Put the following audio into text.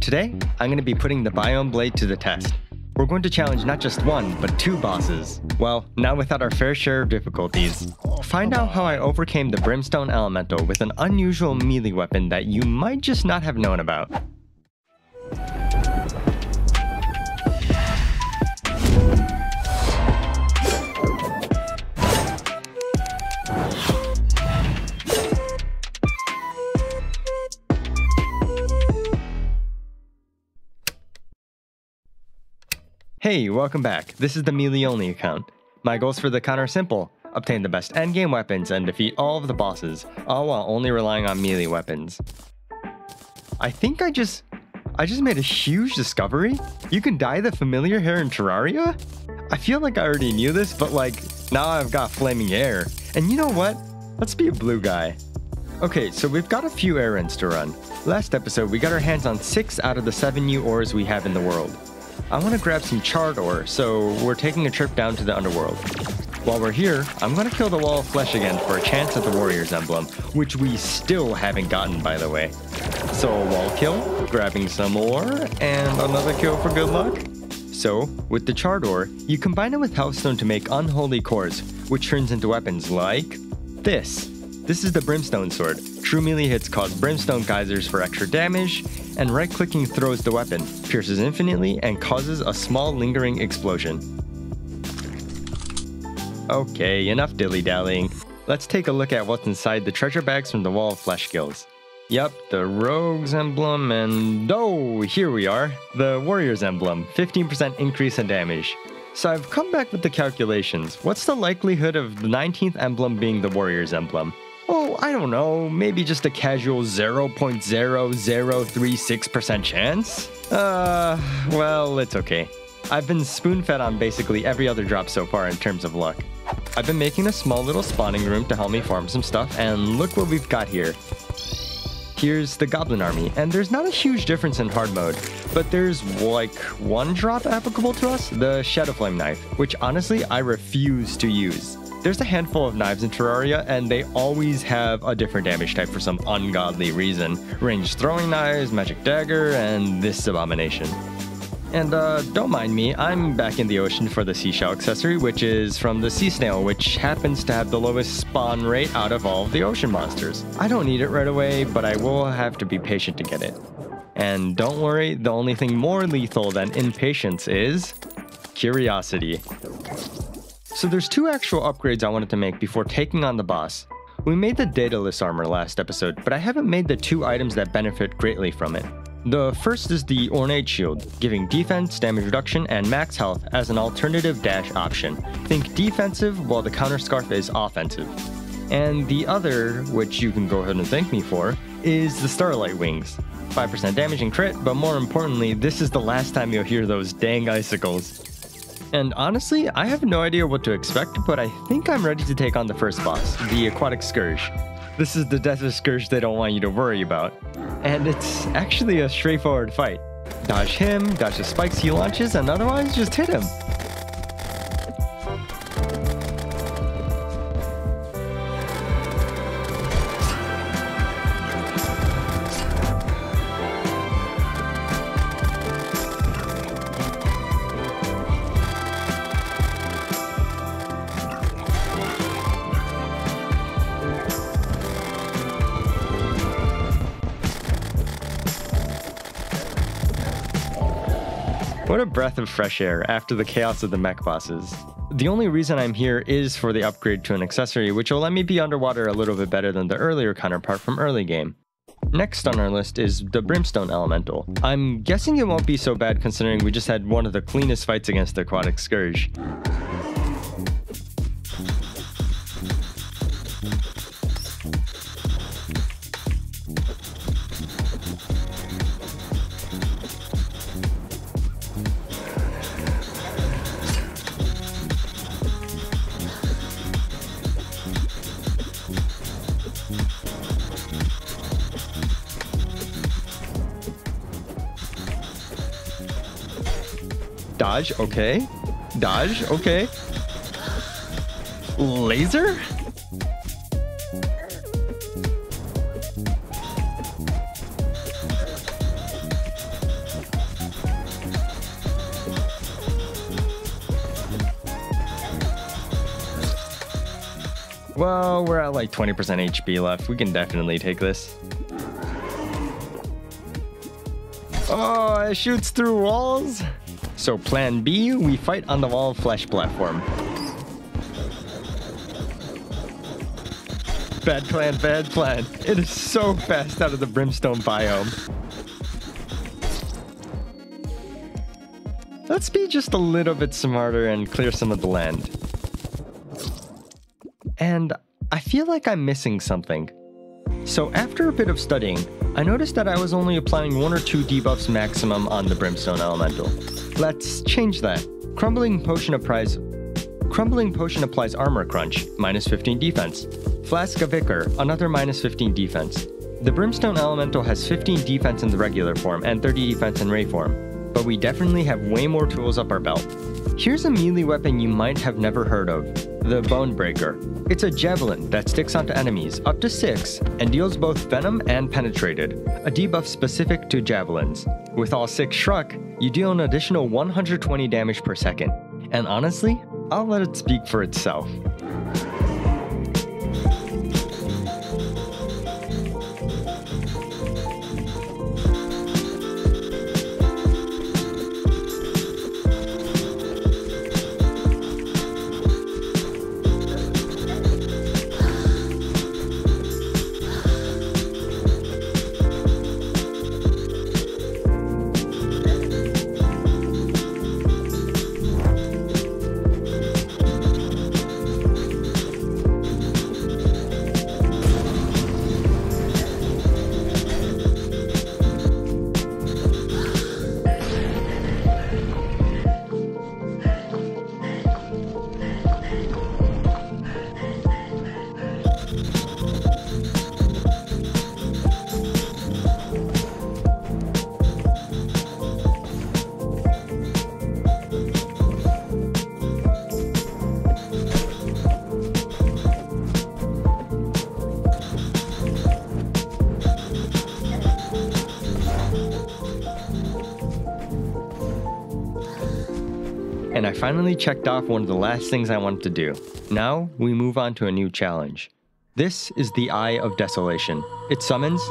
Today, I'm going to be putting the Biome Blade to the test. We're going to challenge not just one, but two bosses. Well, not without our fair share of difficulties. Find out how I overcame the Brimstone Elemental with an unusual melee weapon that you might just not have known about. Hey, welcome back. This is the melee only account. My goals for the account are simple: obtain the best endgame weapons and defeat all of the bosses, all while only relying on melee weapons. I think I just made a huge discovery. You can dye the familiar hair in Terraria? I feel like I already knew this, but now I've got flaming hair. And you know what? Let's be a blue guy. Okay, so we've got a few errands to run. Last episode, we got our hands on 6 out of the 7 new ores we have in the world. I want to grab some charred ore, so we're taking a trip down to the underworld. While we're here, I'm going to kill the wall of flesh again for a chance at the warrior's emblem, which we still haven't gotten, by the way. So a wall kill, grabbing some ore, and another kill for good luck. So, with the charred ore, you combine it with healthstone to make unholy cores, which turns into weapons like this. This is the Brimstone sword. True melee hits cause Brimstone geysers for extra damage, and right-clicking throws the weapon, pierces infinitely, and causes a small lingering explosion. Okay, enough dilly-dallying. Let's take a look at what's inside the treasure bags from the Wall of Flesh guilds. Yep, the Rogue's emblem, and oh, here we are, the Warrior's emblem, 15% increase in damage. So I've come back with the calculations. What's the likelihood of the 19th emblem being the Warrior's emblem? Oh, I don't know, maybe just a casual 0.0036% chance? Well, it's okay. I've been spoon-fed on basically every other drop so far in terms of luck. I've been making a small little spawning room to help me farm some stuff, and look what we've got here. Here's the Goblin Army, and there's not a huge difference in hard mode, but there's one drop applicable to us, the Shadowflame knife, which honestly I refuse to use. There's a handful of knives in Terraria, and they always have a different damage type for some ungodly reason. Ranged throwing knives, magic dagger, and this abomination. And don't mind me, I'm back in the ocean for the seashell accessory, which is from the sea snail, which happens to have the lowest spawn rate out of all of the ocean monsters. I don't need it right away, but I will have to be patient to get it. And don't worry, the only thing more lethal than impatience is curiosity. So there's 2 actual upgrades I wanted to make before taking on the boss. We made the Daedalus armor last episode, but I haven't made the 2 items that benefit greatly from it. The first is the Ornate Shield, giving defense, damage reduction, and max health as an alternative dash option. Think defensive, while the counter scarf is offensive. And the other, which you can go ahead and thank me for, is the Starlight Wings. 5% damage and crit, but more importantly, this is the last time you'll hear those dang icicles. And honestly, I have no idea what to expect, but I think I'm ready to take on the first boss, the Aquatic Scourge. This is the Desert Scourge they don't want you to worry about. And it's actually a straightforward fight. Dodge him, dodge the spikes he launches, and otherwise just hit him. What a breath of fresh air after the chaos of the mech bosses. The only reason I'm here is for the upgrade to an accessory, which will let me be underwater a little bit better than the earlier counterpart from early game. Next on our list is the Brimstone Elemental. I'm guessing it won't be so bad considering we just had one of the cleanest fights against the Aquatic Scourge. Dodge, okay. Dodge, okay. Laser? Well, we're at like 20% HP left. We can definitely take this. Oh, it shoots through walls. So plan B, we fight on the wall of flesh platform. Bad plan, bad plan. It is so fast out of the Brimstone biome. Let's be just a little bit smarter and clear some of the land. And I feel like I'm missing something. So after a bit of studying, I noticed that I was only applying 1 or 2 debuffs maximum on the Brimstone Elemental. Let's change that. Crumbling Potion applies Armor Crunch, minus 15 defense. Flask of Ichor, another minus 15 defense. The Brimstone Elemental has 15 defense in the regular form and 30 defense in Ray form, but we definitely have way more tools up our belt. Here's a melee weapon you might have never heard of, the Bone Breaker. It's a javelin that sticks onto enemies, up to 6, and deals both venom and penetrated, a debuff specific to javelins. With all 6 struck, you deal an additional 120 damage per second. And honestly, I'll let it speak for itself. And I finally checked off one of the last things I wanted to do. Now, we move on to a new challenge. This is the Eye of Desolation. It summons